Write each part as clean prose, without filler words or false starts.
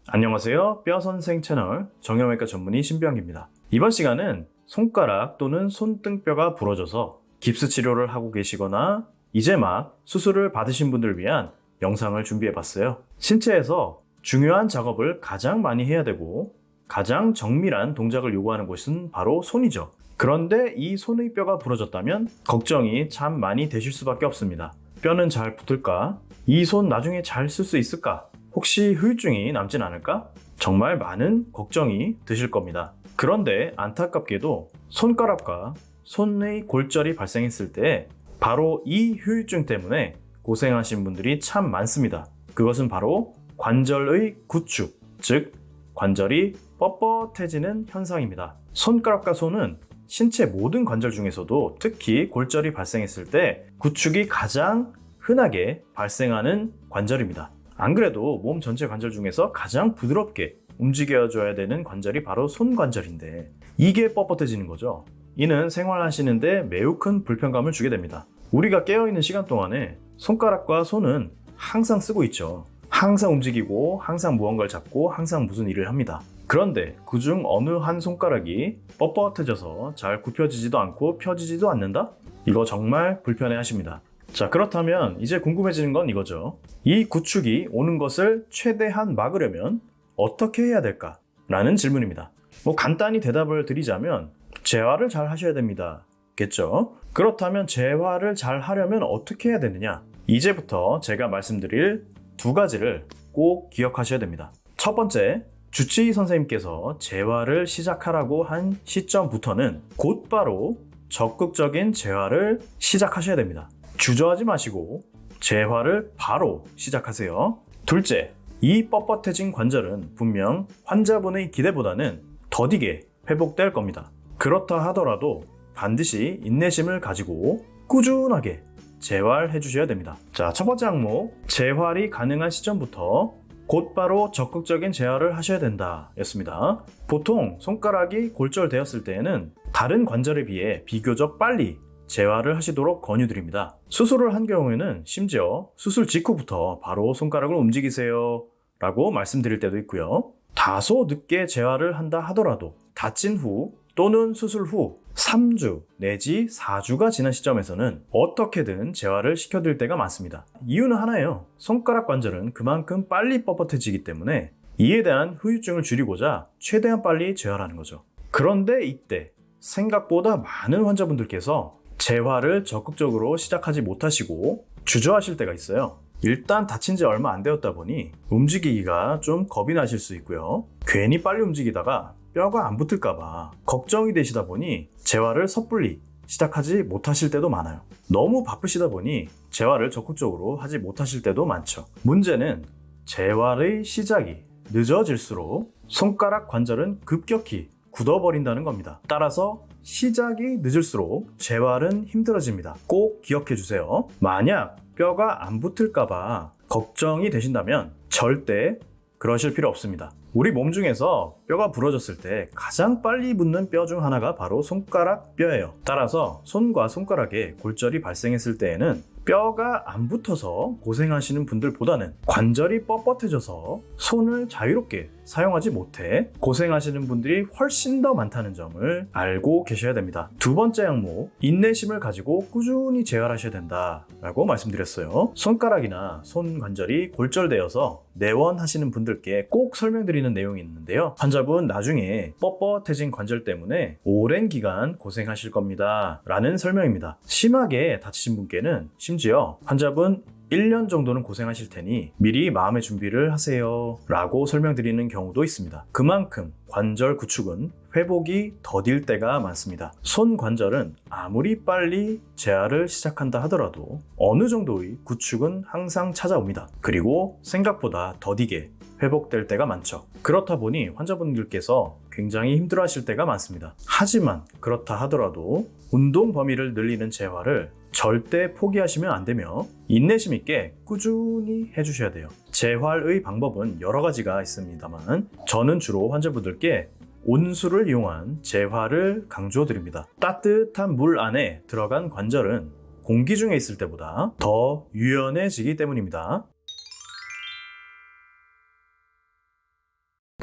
안녕하세요. 뼈선생 채널 정형외과 전문의 신병입니다. 이번 시간은 손가락 또는 손등뼈가 부러져서 깁스 치료를 하고 계시거나 이제 막 수술을 받으신 분들을 위한 영상을 준비해 봤어요. 신체에서 중요한 작업을 가장 많이 해야 되고 가장 정밀한 동작을 요구하는 곳은 바로 손이죠. 그런데 이 손의 뼈가 부러졌다면 걱정이 참 많이 되실 수밖에 없습니다. 뼈는 잘 붙을까? 이 손 나중에 잘 쓸 수 있을까? 혹시 후유증이 남진 않을까? 정말 많은 걱정이 드실 겁니다. 그런데 안타깝게도 손가락과 손의 골절이 발생했을 때 바로 이 후유증 때문에 고생하신 분들이 참 많습니다. 그것은 바로 관절의 구축, 즉 관절이 뻣뻣해지는 현상입니다. 손가락과 손은 신체 모든 관절 중에서도 특히 골절이 발생했을 때 구축이 가장 흔하게 발생하는 관절입니다. 안 그래도 몸 전체 관절 중에서 가장 부드럽게 움직여줘야 되는 관절이 바로 손관절인데 이게 뻣뻣해지는 거죠. 이는 생활하시는데 매우 큰 불편감을 주게 됩니다. 우리가 깨어있는 시간 동안에 손가락과 손은 항상 쓰고 있죠. 항상 움직이고 항상 무언가를 잡고 항상 무슨 일을 합니다. 그런데 그중 어느 한 손가락이 뻣뻣해져서 잘 굽혀지지도 않고 펴지지도 않는다? 이거 정말 불편해 하십니다. 자, 그렇다면 이제 궁금해지는 건 이거죠. 이 구축이 오는 것을 최대한 막으려면 어떻게 해야 될까? 라는 질문입니다. 간단히 대답을 드리자면 재활을 잘 하셔야 됩니다. 겠죠? 그렇다면 재활을 잘 하려면 어떻게 해야 되느냐? 이제부터 제가 말씀드릴 두 가지를 꼭 기억하셔야 됩니다. 첫 번째, 주치의 선생님께서 재활을 시작하라고 한 시점부터는 곧바로 적극적인 재활을 시작하셔야 됩니다. 주저하지 마시고 재활을 바로 시작하세요. 둘째, 이 뻣뻣해진 관절은 분명 환자분의 기대보다는 더디게 회복될 겁니다. 그렇다 하더라도 반드시 인내심을 가지고 꾸준하게 재활해 주셔야 됩니다. 자, 첫 번째 항목, 재활이 가능한 시점부터 곧바로 적극적인 재활을 하셔야 된다 였습니다. 보통 손가락이 골절되었을 때에는 다른 관절에 비해 비교적 빨리 재활을 하시도록 권유드립니다. 수술을 한 경우에는 심지어 수술 직후부터 바로 손가락을 움직이세요 라고 말씀드릴 때도 있고요. 다소 늦게 재활을 한다 하더라도 다친 후 또는 수술 후 3주 내지 4주가 지난 시점에서는 어떻게든 재활을 시켜드릴 때가 많습니다. 이유는 하나예요. 손가락 관절은 그만큼 빨리 뻣뻣해지기 때문에 이에 대한 후유증을 줄이고자 최대한 빨리 재활하는 거죠. 그런데 이때 생각보다 많은 환자분들께서 재활을 적극적으로 시작하지 못하시고 주저하실 때가 있어요. 일단 다친 지 얼마 안 되었다 보니 움직이기가 좀 겁이 나실 수 있고요. 괜히 빨리 움직이다가 뼈가 안 붙을까봐 걱정이 되시다 보니 재활을 섣불리 시작하지 못하실 때도 많아요. 너무 바쁘시다 보니 재활을 적극적으로 하지 못하실 때도 많죠. 문제는 재활의 시작이 늦어질수록 손가락 관절은 급격히 굳어버린다는 겁니다. 따라서 시작이 늦을수록 재활은 힘들어집니다. 꼭 기억해 주세요. 만약 뼈가 안 붙을까봐 걱정이 되신다면 절대 그러실 필요 없습니다. 우리 몸 중에서 뼈가 부러졌을 때 가장 빨리 붙는 뼈 중 하나가 바로 손가락 뼈예요. 따라서 손과 손가락에 골절이 발생했을 때에는 뼈가 안 붙어서 고생하시는 분들보다는 관절이 뻣뻣해져서 손을 자유롭게 사용하지 못해 고생하시는 분들이 훨씬 더 많다는 점을 알고 계셔야 됩니다. 두 번째 항목, 인내심을 가지고 꾸준히 재활하셔야 된다라고 말씀드렸어요. 손가락이나 손 관절이 골절되어서 내원하시는 분들께 꼭 설명드리는 내용이 있는데요. 환자분 나중에 뻣뻣해진 관절 때문에 오랜 기간 고생하실 겁니다 라는 설명입니다. 심하게 다치신 분께는 심지어 환자분 1년 정도는 고생하실 테니 미리 마음의 준비를 하세요 라고 설명드리는 경우도 있습니다. 그만큼 관절 구축은 회복이 더딜 때가 많습니다. 손 관절은 아무리 빨리 재활을 시작한다 하더라도 어느 정도의 구축은 항상 찾아옵니다. 그리고 생각보다 더디게 회복될 때가 많죠. 그렇다 보니 환자분들께서 굉장히 힘들어하실 때가 많습니다. 하지만 그렇다 하더라도 운동 범위를 늘리는 재활을 절대 포기하시면 안 되며 인내심 있게 꾸준히 해주셔야 돼요. 재활의 방법은 여러 가지가 있습니다만 저는 주로 환자분들께 온수를 이용한 재활을 강조드립니다. 따뜻한 물 안에 들어간 관절은 공기 중에 있을 때보다 더 유연해지기 때문입니다.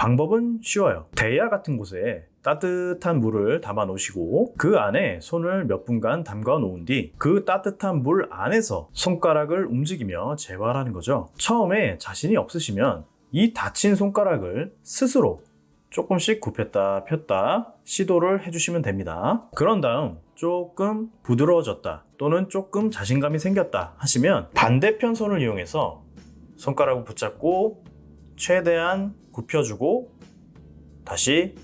방법은 쉬워요. 대야 같은 곳에 따뜻한 물을 담아 놓으시고 그 안에 손을 몇 분간 담가 놓은 뒤 그 따뜻한 물 안에서 손가락을 움직이며 재활하는 거죠. 처음에 자신이 없으시면 이 다친 손가락을 스스로 조금씩 굽혔다 폈다 시도를 해주시면 됩니다. 그런 다음 조금 부드러워졌다 또는 조금 자신감이 생겼다 하시면 반대편 손을 이용해서 손가락을 붙잡고 최대한 굽혀주고 다시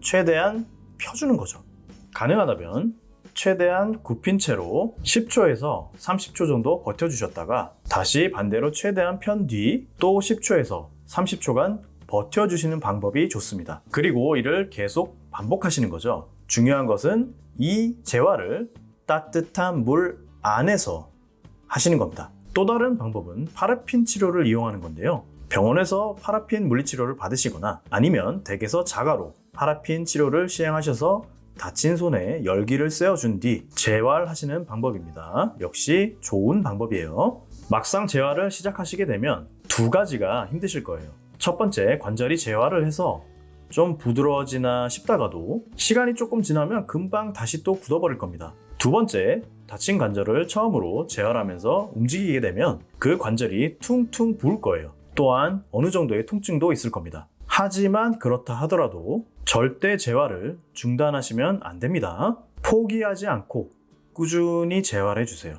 최대한 펴주는 거죠. 가능하다면 최대한 굽힌 채로 10초에서 30초 정도 버텨주셨다가 다시 반대로 최대한 편 뒤 또 10초에서 30초간 버텨주시는 방법이 좋습니다. 그리고 이를 계속 반복하시는 거죠. 중요한 것은 이 재활을 따뜻한 물 안에서 하시는 겁니다. 또 다른 방법은 파라핀 치료를 이용하는 건데요. 병원에서 파라핀 물리치료를 받으시거나 아니면 댁에서 자가로 파라핀 치료를 시행하셔서 다친 손에 열기를 쐬어준 뒤 재활하시는 방법입니다. 역시 좋은 방법이에요. 막상 재활을 시작하시게 되면 두 가지가 힘드실 거예요. 첫 번째, 관절이 재활을 해서 좀 부드러워지나 싶다가도 시간이 조금 지나면 금방 다시 또 굳어버릴 겁니다. 두 번째, 다친 관절을 처음으로 재활하면서 움직이게 되면 그 관절이 퉁퉁 부을 거예요. 또한 어느 정도의 통증도 있을 겁니다. 하지만 그렇다 하더라도 절대 재활을 중단하시면 안 됩니다. 포기하지 않고 꾸준히 재활해 주세요.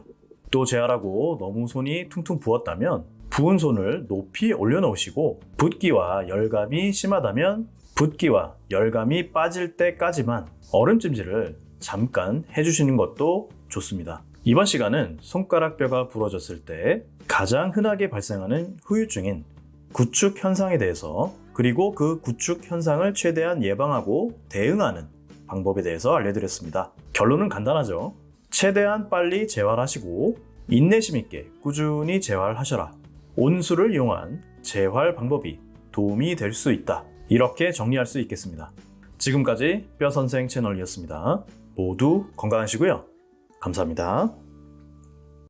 또 재활하고 너무 손이 퉁퉁 부었다면 부은 손을 높이 올려놓으시고 붓기와 열감이 심하다면 붓기와 열감이 빠질 때까지만 얼음찜질을 잠깐 해주시는 것도 좋습니다. 이번 시간은 손가락뼈가 부러졌을 때 가장 흔하게 발생하는 후유증인 구축 현상에 대해서 그리고 그 구축 현상을 최대한 예방하고 대응하는 방법에 대해서 알려드렸습니다. 결론은 간단하죠. 최대한 빨리 재활하시고 인내심 있게 꾸준히 재활하셔라. 온수를 이용한 재활 방법이 도움이 될 수 있다. 이렇게 정리할 수 있겠습니다. 지금까지 뼈선생 채널이었습니다. 모두 건강하시고요. 감사합니다.